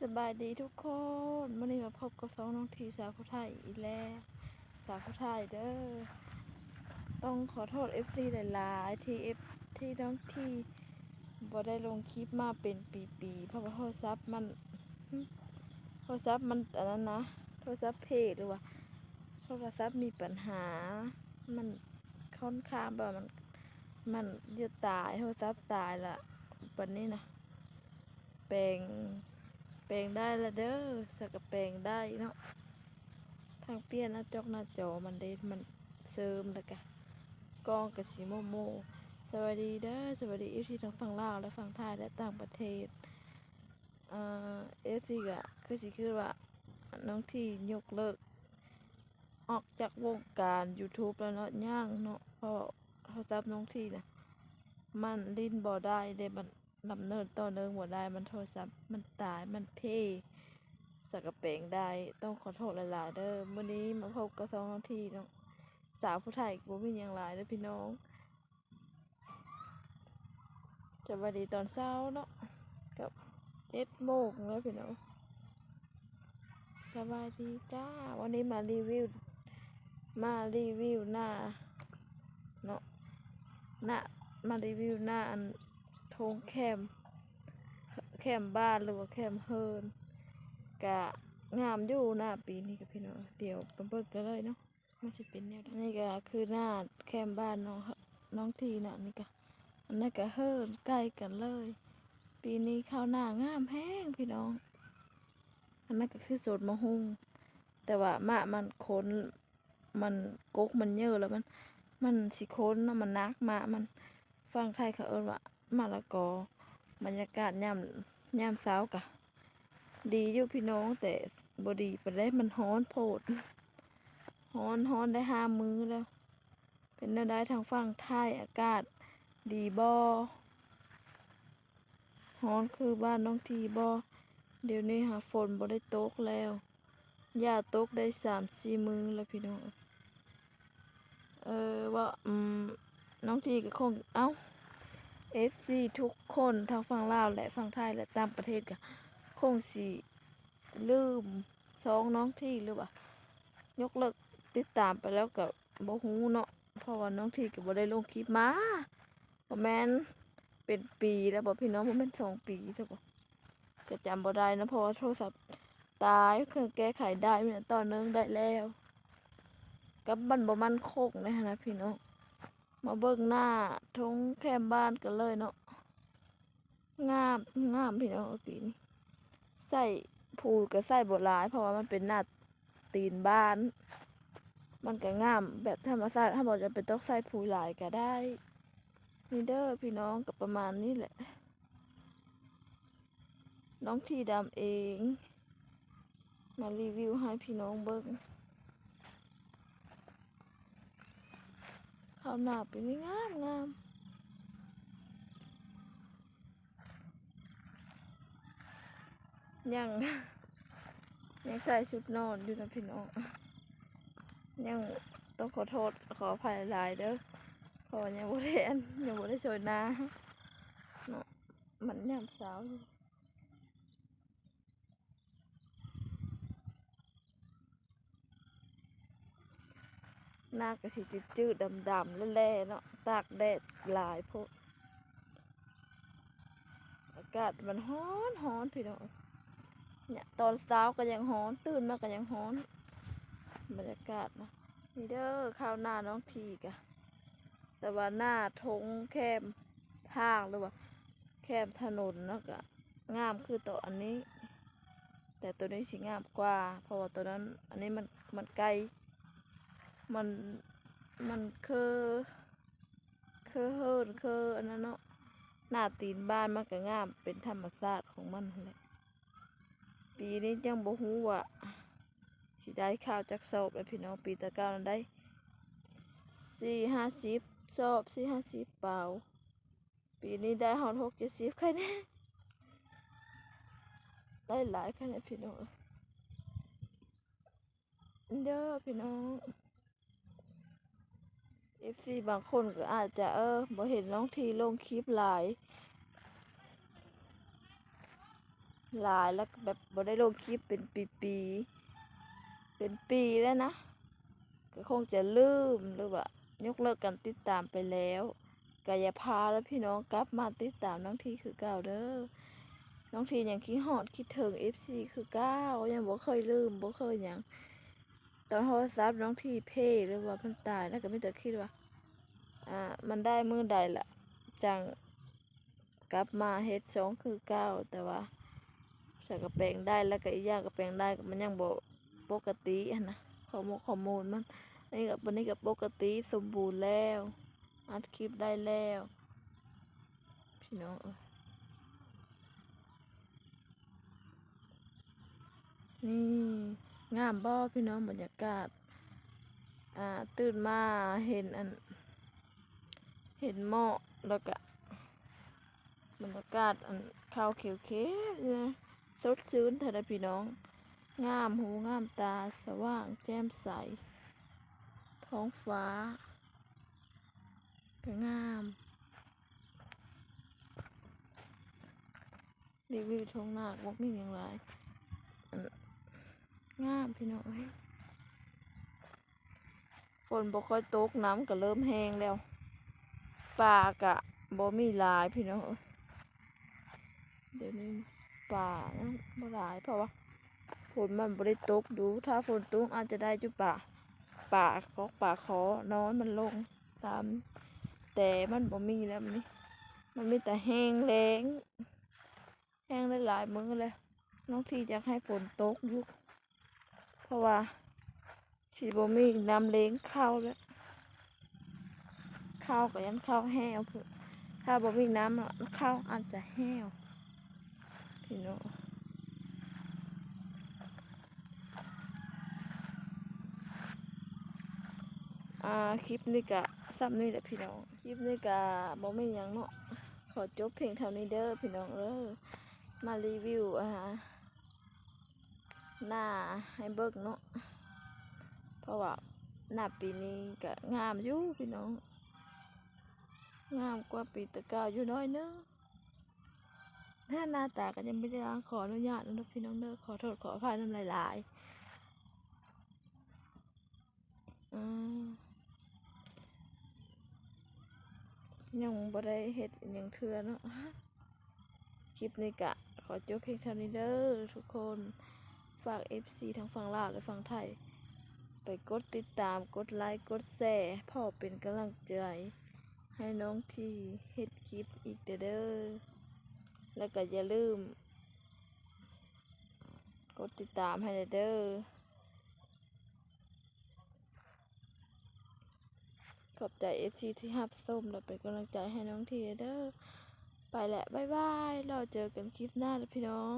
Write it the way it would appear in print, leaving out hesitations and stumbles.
สบายดีทุกคนวันนี้มาพบกับสองน้องทีสาวผู้ไทยอีกแล้วสาวผู้ไทยเด้อต้องขอโทษ FC หลายๆที่น้องทีบ่ได้ลงคลิปมาเป็นปีๆเพราะว่าโทรศัพท์มันอันนั้นนะโทรศัพท์เพจหรือว่าโทรศัพท์มีปัญหามันค่อนข้างแบบมันจะตายโทรศัพท์ตายละวันนี้นะแปลงได้ละเด้อสักกะแปลงได้เนาะทางเปลี่ยนหน้าจอมันได้มันเสริมแล้วกะกล้องกับสีโมสวัสดีเด้อสวัสดีที่ทั้งฝั่งลาวและฝั่งไทยและต่างประเทศซีกะคือว่าน้องที่ยกเลิกออกจากวงการ YouTube แล้วเนาะย่างเนาะเพราะเขาจับน้องที่นะมันลิ้นบ่ได้เด้มันดำเนินต่อเนื่องบ่ได้มันโทรศัพท์มันตายมันเพ่สักกะเปงได้ต้องขอโทษหลายๆเด้อวันนี้มาพบกับสองนาทีเนาะสาวผู้ไทยกูมีอย่างหลายเด้อพี่น้องจะวันดีตอนเช้าเนาะกับ11 โมงแล้วพี่น้องสบายดีจ้าวันนี้มารีวิวหน้าเนาะมารีวิวหน้าอันทงแคมบ้านหรือว่าแคมเฮิร์นกะงามอยู่หน้าปีนี้กับพี่น้องเดี๋ยวเบิ่งกันเลยเนาะมันจะเป็นแนวนี่ก็คือหน้าแคมบ้านน้องทีน่ะนี่ก็อันนั้นก็เฮิร์นใกล้กันเลยปีนี้ข้าวหน้างามแห้งพี่น้องอันนั้นก็คือโสดมะฮุงแต่ว่ามะมันค้นมันกกมันเยอะแล้วมันสิค้นเนาะมันนักมันฟังไทยเขาเอิ้นว่ามะละกอบรรยากาศยามเช้ากะดีอยู่พี่น้องแต่บดีไปได้มันฮ้อนโพดฮ้อนได้5 มื้อแล้วเป็นได้ทางฝั่งไทยอากาศดีบ่ฮ้อนคือบ้านน้องทีบ่เดี๋ยวนี้ฝนบ่ได้ตกแล้วอย่าตกได้3-4 มื้อแล้วพี่น้องว่าน้องทีก็คงFC ทุกคนทางฝั่งลาวและฝั่งไทยและต่างประเทศก็คงสิลืมสองน้องที่หรือว่ายกเลิกติดตามไปแล้วกับบ่ฮู้เนาะเพราะว่าน้องที่ก็บ่ได้ลงคลิปมาบ่แม่นเป็นปีแล้วบ่พี่น้องบ่แม่น2 ปีซะบ่ก็จำบ่ได้นะเพราะว่าโทรศัพท์ตายเครื่องแก้ไขได้มันต่อเนื่องได้แล้วกับมันบ่มั่นคงนะพี่น้องมาเบิ่งหน้าทงแคมบ้านกันเลยเนาะงามพี่น้องปีนี้ใส่ผูก็ใส่บ่หลายเพราะว่ามันเป็นหน้าตีนบ้านมันก็งามแบบธรรมชาติถ้าบอกจะเป็นต้องใส่ผูหลายก็ได้นี่เด้อพี่น้องกับประมาณนี้แหละน้องทีดำเองมารีวิวให้พี่น้องเบิ่งข้าวหน้าเป็นงามยังใส่ชุดนอนอยู่นะพี่น้องยังต้องขอโทษขออภัยหลายเด้อเพราะยังบ่ได้โชยหน้าเนาะมันยามเช้าอยู่หน้าก็สิจืดๆดำๆแล่ๆเนาะตากแดดหลายพวกอากาศมันฮ้อนพี่น้องเนี่ยตอนเช้าก็ยังฮ้อนตื่นมาก็ยังฮ้อนบรรยากาศนะนี่เด้อข้าวหน้าน้องทีกะแต่ว่าหน้าทงแคมทางหรือว่าแคมถนนเนาะก็งามคือตัวอันนี้แต่ตัวนี้สิงามกว่าเพราะว่าตัวนั้นอันนี้มันไกลมันเฮิร์นอันนั้นเนาะหน้าตีนบ้านมันก็งามเป็นธรรมชาติของมันแหละปีนี้ยังบ่ฮู้ว่าสิได้ข้าวจักสอบแล้วพี่น้องปีตะเก้านั้นได้40-50 สอบ40-50เปล่าปีนี้ได้ฮอด60-70ใครแน่ได้หลายคะแนนพี่น้องเด้อพี่น้อง FC บางคนก็อาจจะบ่เห็นน้องทีลงคลิปหลาย หลายแล้วก็แบบบ่ได้ลงคลิปเป็นปีๆเป็นปีแล้วนะก็คงจะลืมหรือว่ายกเลิกการติดตามไปแล้วก็อย่าพาแล้วพี่น้องกลับมาติดตามน้องทีคือเก่าเด้อน้องทียังคิดฮอดคิดถึง FC คือเก่ายังบ่เคยลืมบ่เคยหยังตอนโทรศัพท์น้องทีเพ่หรือว่าเพิ่นตายแล้วก็มีแต่คิดว่ามันได้มื้อใดล่ะจังกลับมาเฮ็ดช่องคือเก่าแต่ว่าฉันก็แปลงได้แล้วก็อีกอย่างก็แปลงได้ก็มันยังบ่ปกติหั้นนะข้อมูลมันนี่กับวันนี้ก็ปกติสมบูรณ์แล้วอัดคลิปได้แล้วพี่น้องนี่งามบ่พี่น้องบรรยากาศตื่นมาเห็นเห็นหมอกแล้วก็บรรยากาศขาวเขียวนะสดชื่นเถอะนะพี่น้องงามหูงามตาสว่างแจ่มใสท้องฟ้าก็งามรีวิวท้องนาบอกมีอย่างไรงามพี่น้องฝนบ่ค่อยตกน้ำก็เริ่มแห้งแล้วปลากะบ่มีหลายพี่น้องเดี๋ยวนี้ปลาบ่หลายเพราะว่าฝนมันบ่ได้ตกดูถ้าฝนตกอาจจะได้จุป่าของป่าขอนอนมันลงตามแต่มันบ่มีแล้วมันมีแต่แห้งแล้งแห้งหลายๆมื้อเลยน้องทีอยากให้ฝนตกอยู่เพราะว่าสิบ่มีน้ำเล้งเข้าแล้วข้าวก็ยันข้าวแห้วเพื่อถ้าบ่มีน้ำข้าวอาจจะแห้วพี่น้องคลิปนี้กะซ้ำนี่แหละพี่น้องคลิปนี้กะบ่มีหยังเนาะขอจบเพียงเท่านี้เด้อพี่น้องมารีวิวหน้าให้เบิกเนาะเพราะว่าหน้าปีนี้กะงามอยู่พี่น้องงามกว่าปีตะเก้าอยู่น้อยนึงถ้าหน้าตาก็ยังไม่ได้ล้างขออนุญาตนะพี่น้องเด้อขอโทษขออภัยน้ำลายยังบ่ได้เฮ็ดยังเทื่อเนาะคลิปนี้กะขอจบเพียงเท่านี้เด้อทุกคนฝาก FC ทั้งฝั่งลาวและฝั่งไทยไปกดติดตามกดไลค์กดแชร์พ่อเป็นกำลังใจให้น้องทีเฮ็ดคลิปอีกเด้อแล้วก็อย่าลืมกดติดตามให้เด้อขอบใจ FC ที่ฮับส้มและเป็นกำลังใจให้น้องทีเด้อไปแหละบ๊ายบายเราเจอกันคลิปหน้าแล้วพี่น้อง